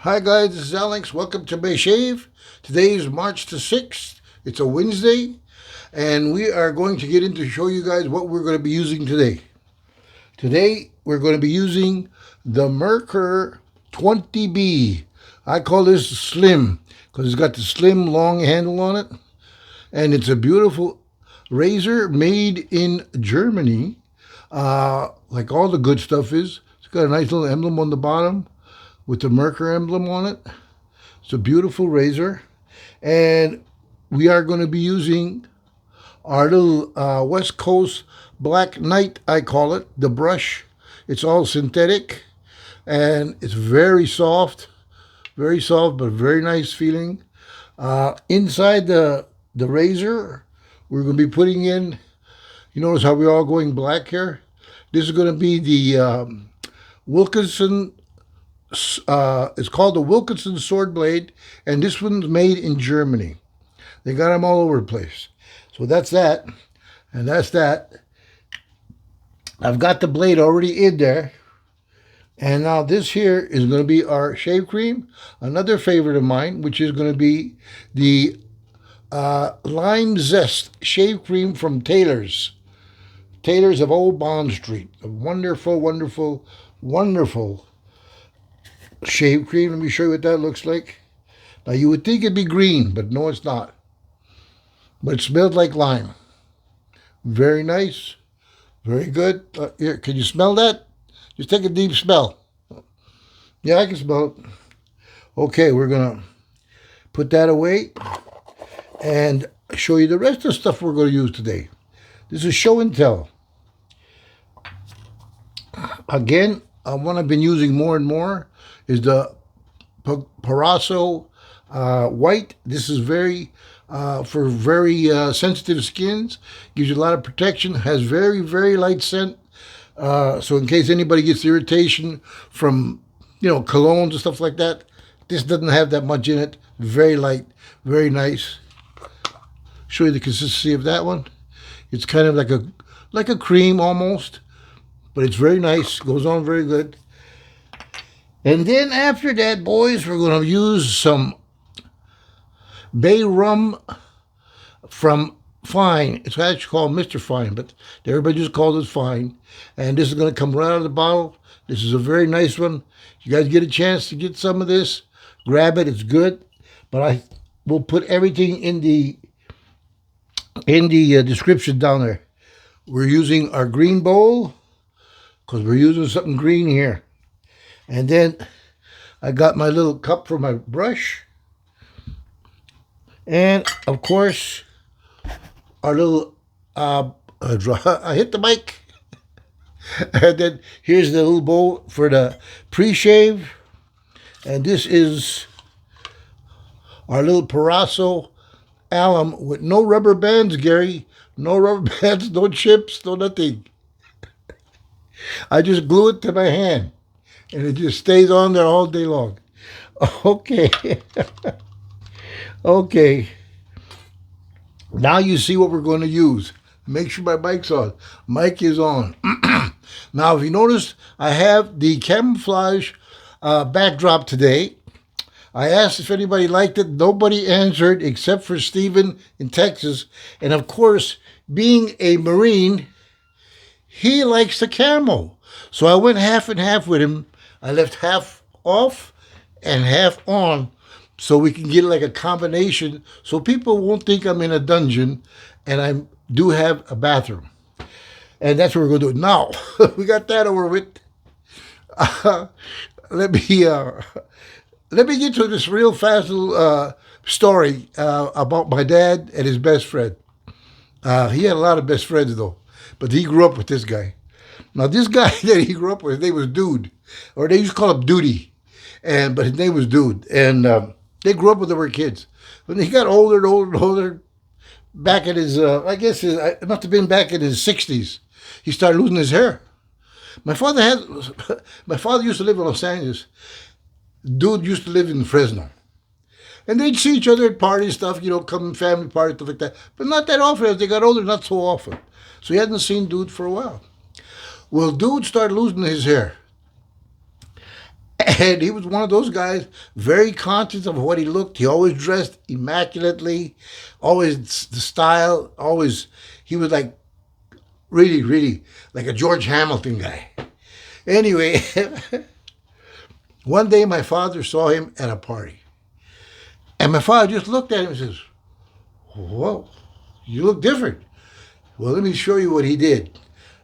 Hi guys, this is Alex. Welcome to PreShave. Today is March the 6th. It's a Wednesday, and we are going to get into show you guys what we're going to be using today. Today we're going to be using the Merkur 20B. I call this slim because it's got the slim long handle on it, and it's a beautiful razor made in Germany, like all the good stuff is. It's got a nice little emblem on the bottom with the Merkur emblem on it. It's a beautiful razor. And we are going to be using our little West Coast Black Knight, I call it, the brush. It's all synthetic and it's very soft, but very nice feeling. Inside the razor, we're going to be putting in, you notice how we're all going black here? This is going to be the Wilkinson. It's called the Wilkinson Sword Blade, and this one's made in Germany. They got them all over the place. So that's that, and that's that. I've got the blade already in there, and now this here is going to be our shave cream, another favorite of mine, which is going to be the Lime Zest shave cream from Taylor's of Old Bond Street. A wonderful, wonderful, wonderful shave cream. Let me show you what that looks like. Now you would think it'd be green, but no, it's not. But it smells like lime. Very nice. Very good. Here, can you smell that? Just take a deep smell. Yeah, I can smell it. Okay, we're going to put that away and show you the rest of the stuff we're going to use today. This is show and tell. Again, one I've been using more and more is the Paraso White. This is for very sensitive skins. Gives you a lot of protection. Has very, very light scent. So in case anybody gets irritation from, colognes and stuff like that, this doesn't have that much in it. Very light, very nice. Show you the consistency of that one. It's kind of like a cream almost, but it's very nice. Goes on very good. And then after that, boys, we're going to use some bay rum from Fine. It's actually called Mr. Fine, but everybody just calls it Fine. And this is going to come right out of the bottle. This is a very nice one. You guys get a chance to get some of this, grab it. It's good. But I will put everything in the description down there. We're using our green bowl because we're using something green here. And then I got my little cup for my brush. And, of course, our little, I hit the mic. And then here's the little bowl for the PreShave. And this is our little Paraso alum with no rubber bands, Gary. No rubber bands, no chips, no nothing. I just glue it to my hand. And it just stays on there all day long. Okay. Okay. Now you see what we're going to use. Make sure my mic's on. Mic is on. Now, if you notice, I have the camouflage backdrop today. I asked if anybody liked it. Nobody answered except for Steven in Texas. And of course, being a Marine, he likes the camo. So I went half and half with him. I left half off and half on so we can get like a combination so people won't think I'm in a dungeon and I do have a bathroom. And that's what we're going to do. Now, we got that over with. Let me get to this real fast little story about my dad and his best friend. He had a lot of best friends, though, but he grew up with this guy. Now, this guy that he grew up with, his name was Dude, or they used to call him Duty, but his name was Dude. And they grew up when they were kids. When he got older and older and older, back in his, it must have been back in his 60s, he started losing his hair. My father used to live in Los Angeles. Dude used to live in Fresno. And they'd see each other at parties, stuff, come family parties, stuff like that. But not that often. As they got older, not so often. So he hadn't seen Dude for a while. Well, Dude started losing his hair. And he was one of those guys, very conscious of what he looked. He always dressed immaculately, always the style, always, he was like really, really like a George Hamilton guy. Anyway, one day my father saw him at a party. And my father just looked at him and says, "Whoa, you look different." Well, let me show you what he did.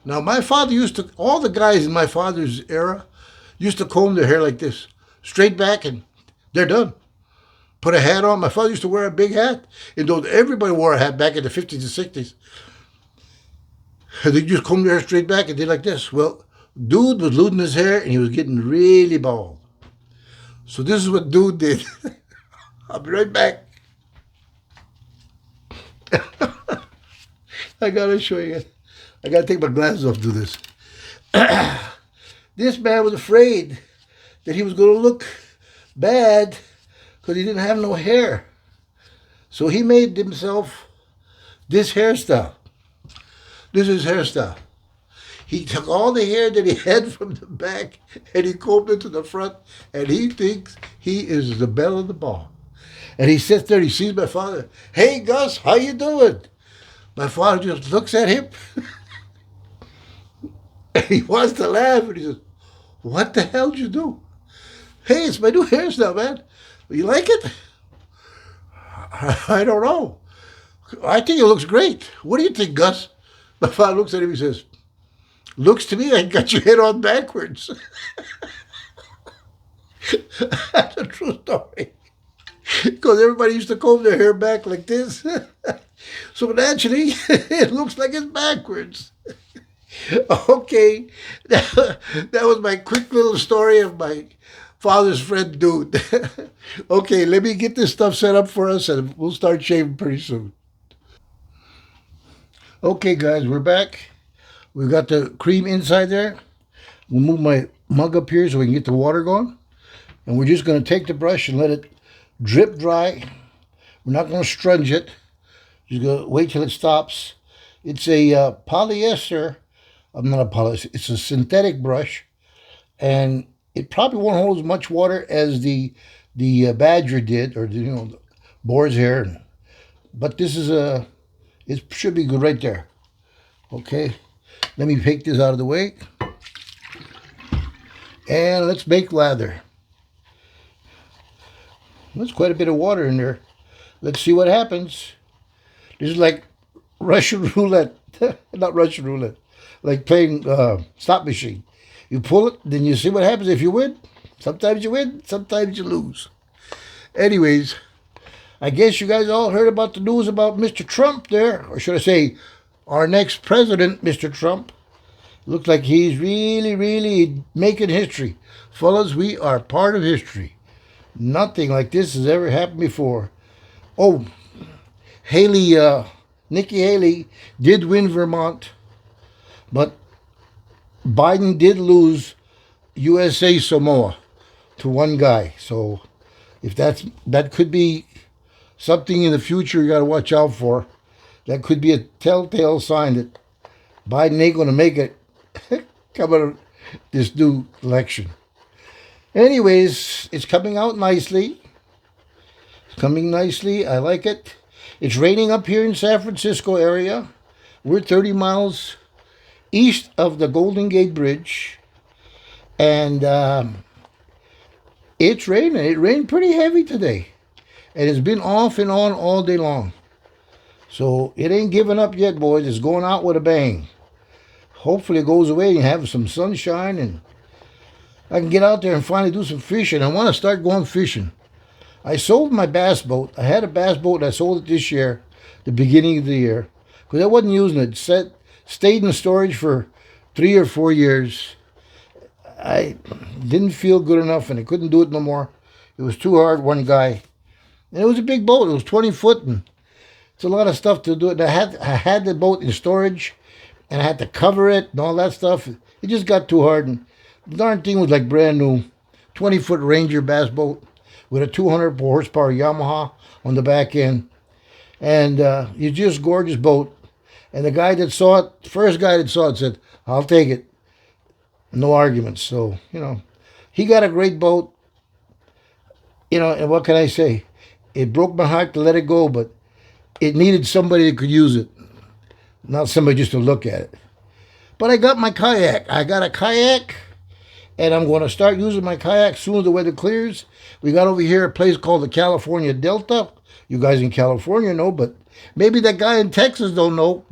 Now, my father used to, all the guys in my father's era used to comb their hair like this, straight back, and they're done. Put a hat on. My father used to wear a big hat. And though everybody wore a hat back in the 50s and 60s, they just combed their hair straight back and did like this. Well, dude was losing his hair and he was getting really bald. So this is what dude did. I'll be right back. I gotta show you. I gotta take my glasses off to do this. This man was afraid that he was gonna look bad because he didn't have no hair. So he made himself this hairstyle. This is his hairstyle. He took all the hair that he had from the back and he combed it to the front, and he thinks he is the belle of the ball. And he sits there, he sees my father. "Hey, Gus, how you doing?" My father just looks at him and he wants to laugh, and he says, "What the hell did you do?" "Hey, it's my new hairstyle, man. You like it?" "I don't know. I think it looks great. What do you think, Gus?" My father looks at him and says, "Looks to me like you got your head on backwards." That's a true story. Because everybody used to comb their hair back like this. So naturally, it looks like it's backwards. Okay, that was my quick little story of my father's friend, dude. Okay, let me get this stuff set up for us and we'll start shaving pretty soon. Okay, guys, we're back. We've got the cream inside there. We'll move my mug up here so we can get the water going. And we're just going to take the brush and let it drip dry. We're not going to strunge it. Just going to wait till it stops. It's a polyester. I'm not a polyester. It's a synthetic brush. And it probably won't hold as much water as the Badger did, or the boar's hair. But this is it should be good right there. Okay. Let me take this out of the way. And let's make lather. There's quite a bit of water in there. Let's see what happens. This is like Russian roulette. Not Russian roulette. Like playing stop machine. You pull it, then you see what happens if you win. Sometimes you win, sometimes you lose. Anyways, I guess you guys all heard about the news about Mr. Trump there. Or should I say, our next president, Mr. Trump. Looks like he's really, really making history. Fellas, we are part of history. Nothing like this has ever happened before. Oh, Nikki Haley did win Vermont, but Biden did lose USA Samoa to one guy. So if that could be something in the future you got to watch out for. That could be a telltale sign that Biden ain't going to make it coming out of this new election. Anyways, it's coming out nicely. It's coming nicely. I like it. It's raining up here in San Francisco area. We're 30 miles east of the Golden Gate Bridge. And it's raining. It rained pretty heavy today. And it's been off and on all day long. So it ain't giving up yet, boys. It's going out with a bang. Hopefully it goes away and have some sunshine and I can get out there and finally do some fishing. I want to start going fishing. I sold my bass boat. I had a bass boat and I sold it this year, the beginning of the year, because I wasn't using it. Stayed in storage for 3 or 4 years. I didn't feel good enough and I couldn't do it no more. It was too hard, one guy. And it was a big boat. It was 20 foot and it's a lot of stuff to do. And I had the boat in storage and I had to cover it and all that stuff. It just got too hard. And the darn thing was like brand new. 20-foot Ranger bass boat with a 200 horsepower Yamaha on the back end. And it's just gorgeous boat. And the guy that saw it, first guy that saw it said, "I'll take it." No arguments. So, He got a great boat, you know, and what can I say? It broke my heart to let it go, but it needed somebody that could use it, not somebody just to look at it. But I got my kayak. I got a kayak, and I'm going to start using my kayak as soon as the weather clears. We got over here a place called the California Delta. You guys in California know, but maybe that guy in Texas don't know.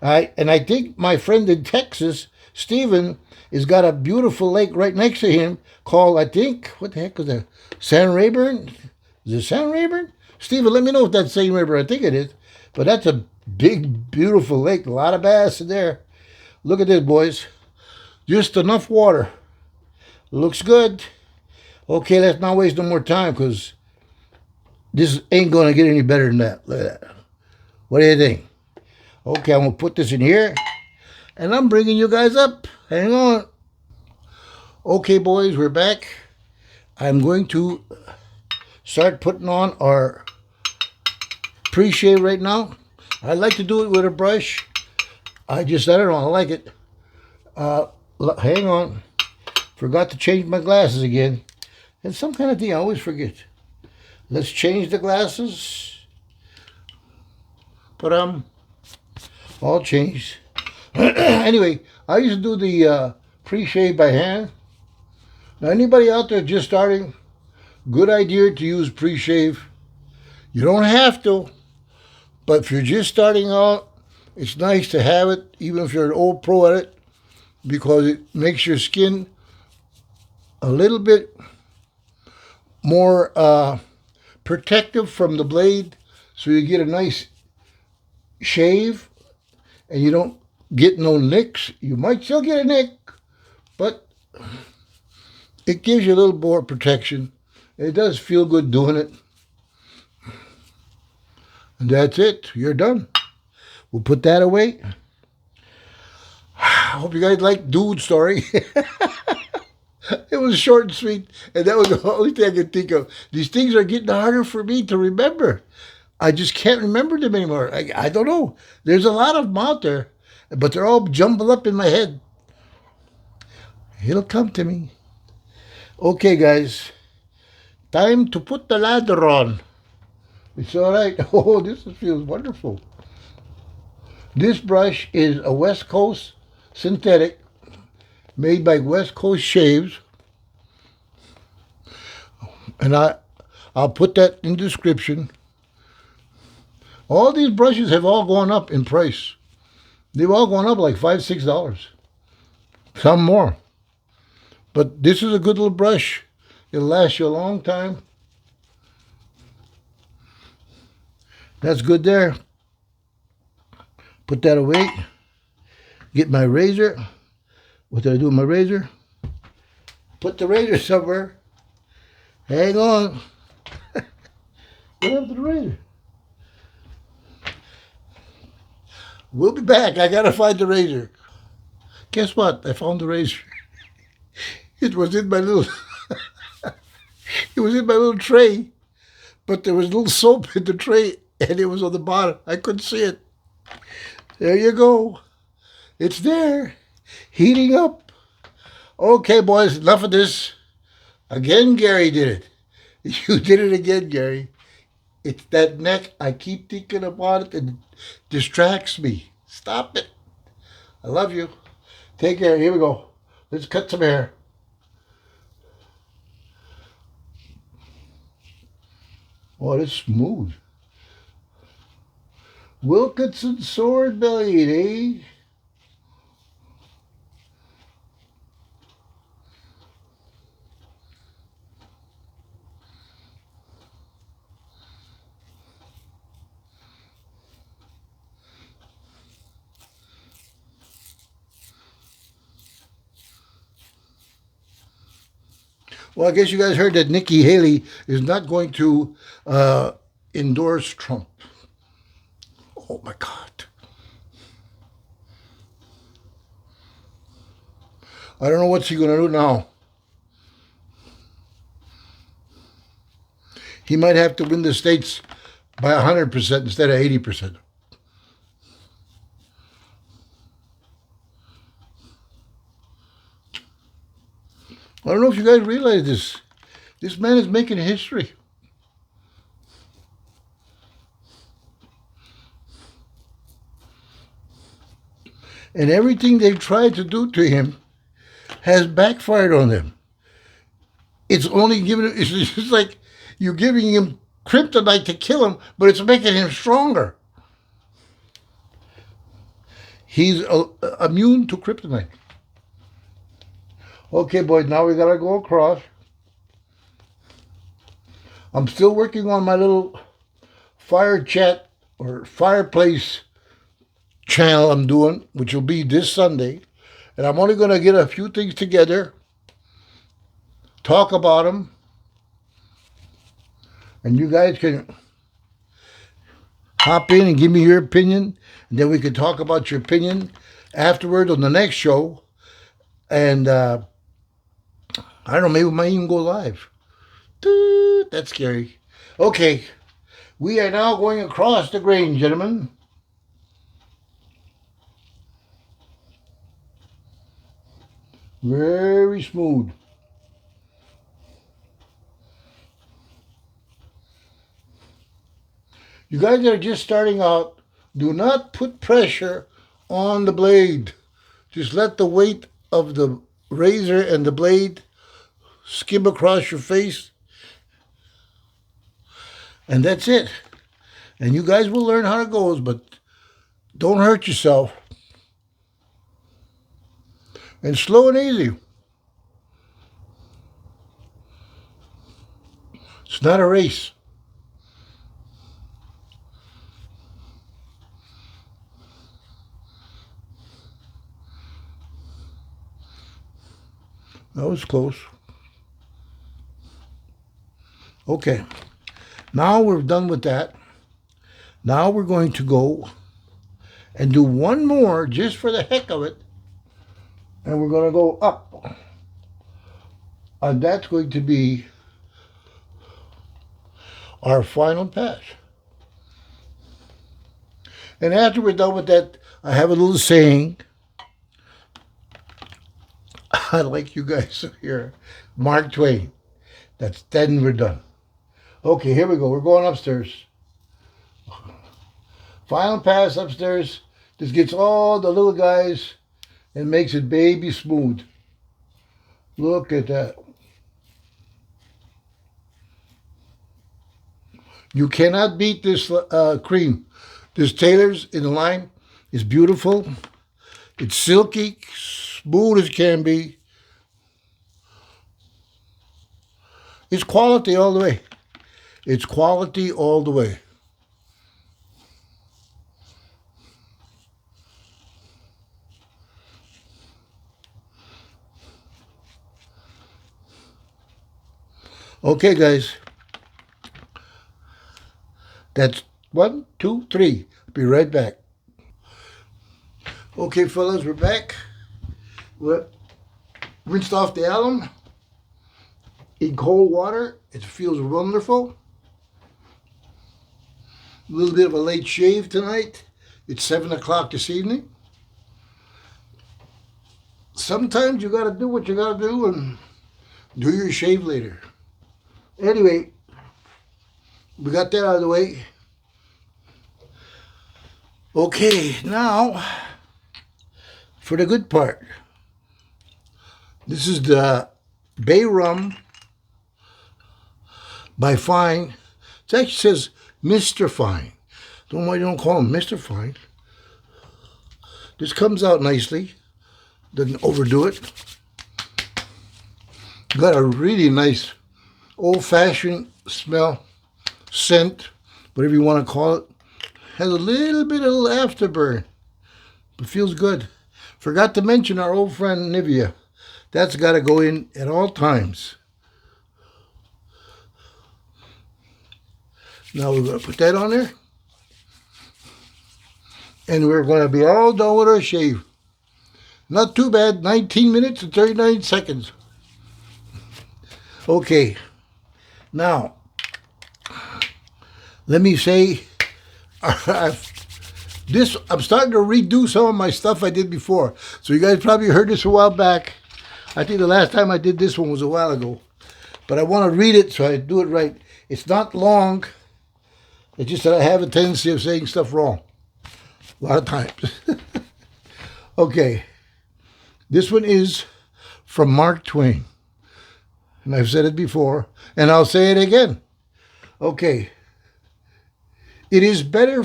And I think my friend in Texas, Steven, has got a beautiful lake right next to him called, I think, what the heck is that? San Rayburn? Is it San Rayburn? Steven, let me know if that's San Rayburn. I think it is. But that's a big, beautiful lake. A lot of bass in there. Look at this, boys. Just enough water. Looks good. Okay, let's not waste no more time because this ain't going to get any better than that. Look at that. What do you think? Okay, I'm going to put this in here. And I'm bringing you guys up. Hang on. Okay, boys, we're back. I'm going to start putting on our pre-shave right now. I like to do it with a brush. I don't know, I like it. Hang on. Forgot to change my glasses again. It's some kind of thing I always forget. Let's change the glasses. But all changed. Anyway, I used to do the pre-shave by hand. Now, anybody out there just starting, good idea to use pre-shave. You don't have to, but if you're just starting out, it's nice to have it, even if you're an old pro at it, because it makes your skin a little bit more protective from the blade, so you get a nice shave and you don't get no nicks. You might still get a nick, but it gives you a little more protection. It does feel good doing it. And that's it. You're done. We'll put that away. I hope you guys liked Dude Story. It was short and sweet, and that was the only thing I could think of. These things are getting harder for me to remember. I just can't remember them anymore. I don't know. There's a lot of them out there, but they're all jumbled up in my head. It'll come to me. Okay, guys. Time to put the lather on. It's all right. Oh, this feels wonderful. This brush is a West Coast synthetic made by West Coast Shaves. And I'll put that in the description. All these brushes have all gone up in price. They've all gone up like $5, $6. Some more. But this is a good little brush. It'll last you a long time. That's good there. Put that away. Get my razor. What did I do with my razor? Put the razor somewhere. Hang on. What happened to the razor? We'll be back. I gotta find the razor. Guess what? I found the razor. It was in my little it was in my little tray. But there was a little soap in the tray and it was on the bottom. I couldn't see it. There you go. It's there. Heating up. Okay, boys, enough of this. Again, Gary did it. You did it again, Gary. It's that neck. I keep thinking about it and it distracts me. Stop it. I love you. Take care. Here we go. Let's cut some hair. Oh, it's smooth. Wilkinson sword blade, eh? Well, I guess you guys heard that Nikki Haley is not going to endorse Trump. Oh, my God. I don't know what's he going to do now. He might have to win the states by 100% instead of 80%. I don't know if you guys realize this. This man is making history. And everything they've tried to do to him has backfired on them. It's only giving, it's just like you're giving him kryptonite to kill him, but it's making him stronger. He's immune to kryptonite. Okay, boys, now we gotta go across. I'm still working on my little fire chat or fireplace channel I'm doing, which will be this Sunday. And I'm only gonna get a few things together, talk about them, and you guys can hop in and give me your opinion, and then we can talk about your opinion afterward on the next show. And I don't know, maybe we might even go live. That's scary. Okay, we are now going across the grain, gentlemen. Very smooth. You guys that are just starting out, do not put pressure on the blade. Just let the weight of the razor and the blade skim across your face. And that's it. And you guys will learn how it goes, but don't hurt yourself. And slow and easy. It's not a race. That was close. Okay. Now we're done with that. Now we're going to go and do one more just for the heck of it. And we're going to go up. And that's going to be our final pass. And after we're done with that, I have a little saying. I like you guys to hear. Mark Twain. That's then we're done. Okay, here we go. We're going upstairs. Final pass upstairs. This gets all the little guys and makes it baby smooth. Look at that. You cannot beat this cream. This Taylor's in the line is beautiful. It's silky, smooth as can be. It's quality all the way. It's quality all the way. Okay, guys. That's 1, 2, 3. Be right back. Okay, fellas, we're back. We're rinsed off the alum in cold water. It feels wonderful. A little bit of a late shave tonight. It's 7 o'clock this evening. Sometimes you got to do what you got to do and do your shave later. Anyway, we got that out of the way. Okay, now for the good part. This is the Bay Rum by Fine. It actually says Mr. Fine. Don't know why you don't call him Mr. Fine. This comes out nicely. Doesn't overdo it. Got a really nice old-fashioned smell, scent, whatever you want to call it. Has a little bit of afterburn, but feels good. Forgot to mention our old friend Nivea. That's got to go in at all times. Now we're going to put that on there. And we're going to be all done with our shave. Not too bad, 19 minutes and 39 seconds. Okay, now, let me say, I'm starting to redo some of my stuff I did before. So you guys probably heard this a while back. I think the last time I did this one was a while ago. But I want to read it so I do it right. It's not long. It's just that I have a tendency of saying stuff wrong. A lot of times. Okay. This one is from Mark Twain. And I've said it before, and I'll say it again. Okay. It is better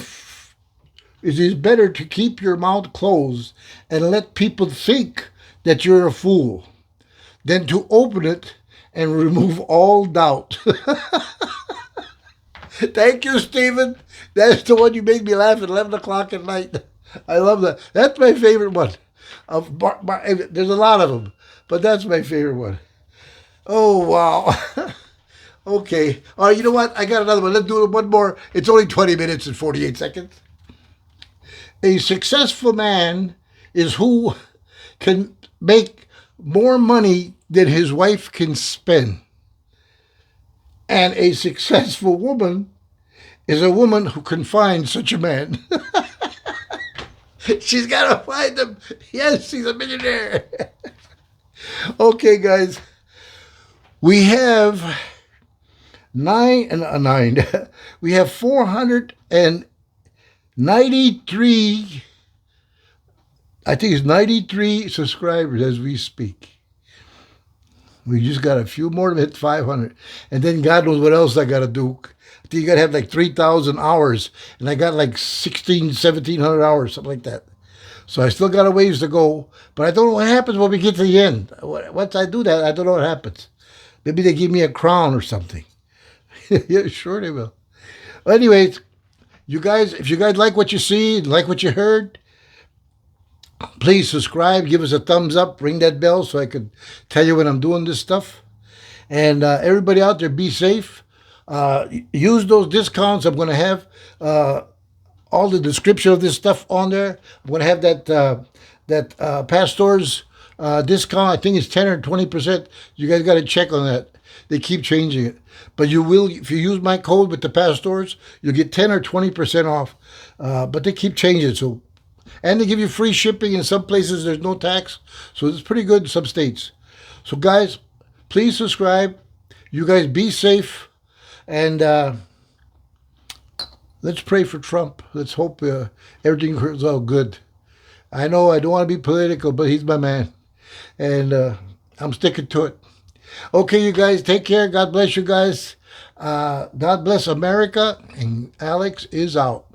to keep your mouth closed and let people think that you're a fool than to open it and remove all doubt. Thank you, Stephen. That's the one you made me laugh at 11 o'clock at night. I love that. That's my favorite one. There's a lot of them, but that's my favorite one. Oh, wow. Okay. All right, you know what? I got another one. Let's do one more. It's only 20 minutes and 48 seconds. A successful man is who can make more money than his wife can spend. And a successful woman is a woman who can find such a man. She's got to find him. Yes, he's a millionaire. Okay, guys. We have we have 493, I think it's 93 subscribers as we speak. We just got a few more to hit 500. And then God knows what else I got to do. I think you got to have like 3,000 hours. And I got like 1,700 hours, something like that. So I still got a ways to go. But I don't know what happens when we get to the end. Once I do that, I don't know what happens. Maybe they give me a crown or something. Yeah, sure they will. Well, anyways, you guys, if you guys like what you see, like what you heard, please subscribe, give us a thumbs up, ring that bell so I could tell you when I'm doing this stuff. And everybody out there, be safe. Use those discounts. I'm going to have all the description of this stuff on there. I'm going to have that Pastor's discount. I think it's 10 or 20%. You guys got to check on that. They keep changing it. But you will, if you use my code with the Pastors, you'll get 10 or 20% off. But they keep changing it. So, and they give you free shipping. In some places, there's no tax. So it's pretty good in some states. So guys, please subscribe. You guys be safe. And let's pray for Trump. Let's hope everything goes out good. I know I don't want to be political, but he's my man. And I'm sticking to it. Okay, you guys, take care. God bless you guys. God bless America. And Alex is out.